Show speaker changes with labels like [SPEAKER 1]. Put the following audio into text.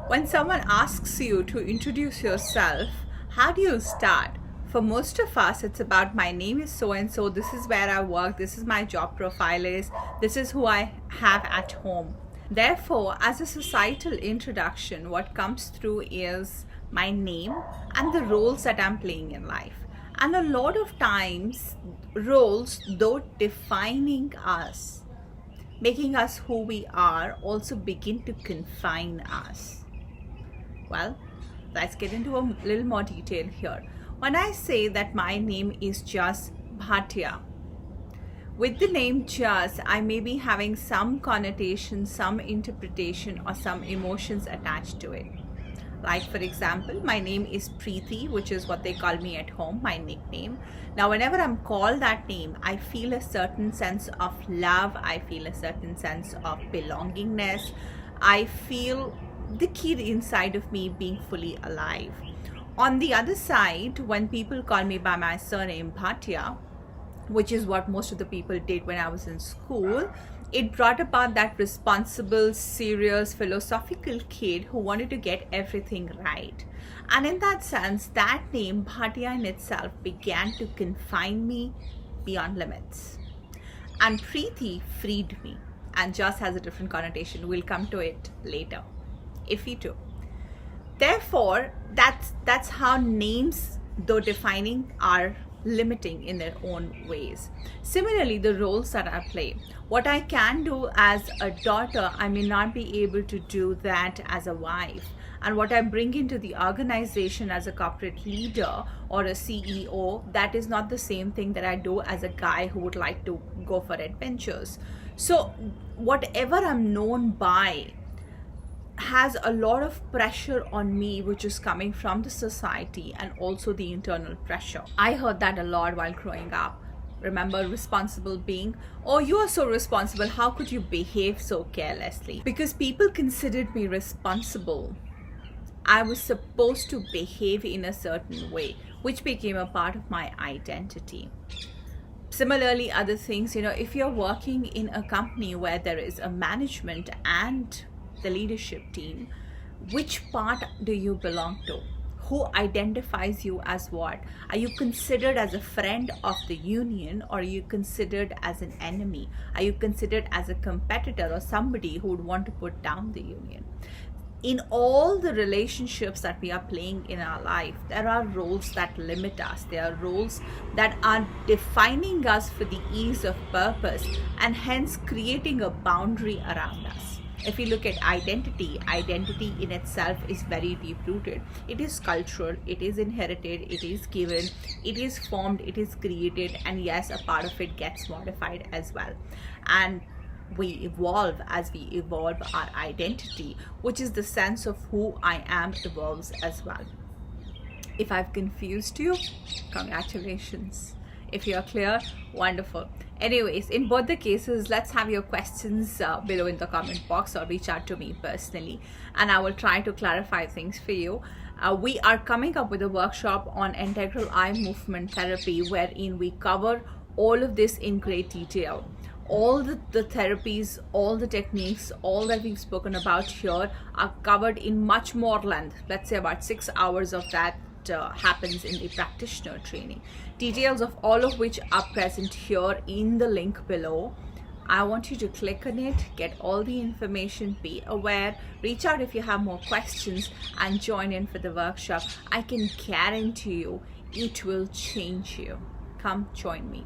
[SPEAKER 1] When someone asks you to introduce yourself, how do you start? For most of us, it's about my name is so and so, this is where I work, this is my job profile is, this is who I have at home. Therefore, as a societal introduction, what comes through is my name and the roles that I'm playing in life. And a lot of times, roles, though defining us, making us who we are, also begin to confine us. Well, let's get into a little more detail here. When I say that my name is just Bhatia, with the name just, I may be having some connotation, some interpretation, or some emotions attached to it. Like, for example, my name is Preeti, which is what they call me at home, my nickname. Now, whenever I'm called that name, I feel a certain sense of love. I feel a certain sense of belongingness. I feel the kid inside of me being fully alive. On the other side, when people call me by my surname, Bhatia, which is what most of the people did when I was in school, it brought about that responsible, serious, philosophical kid who wanted to get everything right. And in that sense, that name, Bhatia in itself, began to confine me beyond limits. And Preeti freed me, and just has a different connotation. We'll come to it later, if we do. Therefore, that's how names, though defining, are limiting in their own ways. Similarly, the roles that I play, what I can do as a daughter, I may not be able to do that as a wife. And what I bring into the organization as a corporate leader or a CEO, that is not the same thing that I do as a guy who would like to go for adventures. So whatever I'm known by has a lot of pressure on me, which is coming from the society and also the internal pressure. I heard that a lot while growing up. Remember, responsible being, oh, you are so responsible, how could you behave so carelessly? Because people considered me responsible, I was supposed to behave in a certain way, which became a part of my identity. Similarly, other things, if you're working in a company where there is a management and the leadership team, which part do you belong to? Who identifies you as what? Are you considered as a friend of the union, or are you considered as an enemy? Are you considered as a competitor or somebody who would want to put down the union? In all the relationships that we are playing in our life, there are roles that limit us. There are roles that are defining us for the ease of purpose, and hence creating a boundary around us. If you look at identity in itself is very deep rooted. It is cultural, it is inherited, it is given, it is formed, it is created, and yes, a part of it gets modified as well. And we evolve as we evolve our identity, which is the sense of who I am evolves as well. If I've confused you, congratulations. If you're clear, wonderful. Anyways, in both the cases, let's have your questions below in the comment box, or reach out to me personally, and I will try to clarify things for you. We are coming up with a workshop on integral eye movement therapy, wherein we cover all of this in great detail. All the therapies, all the techniques, all that we've spoken about here are covered in much more length. Let's say about 6 hours of that happens in the practitioner training. Details of all of which are present here in the link below. I want you to click on it, get all the information, be aware, reach out if you have more questions, and join in for the workshop. I can guarantee you it will change you. Come join me.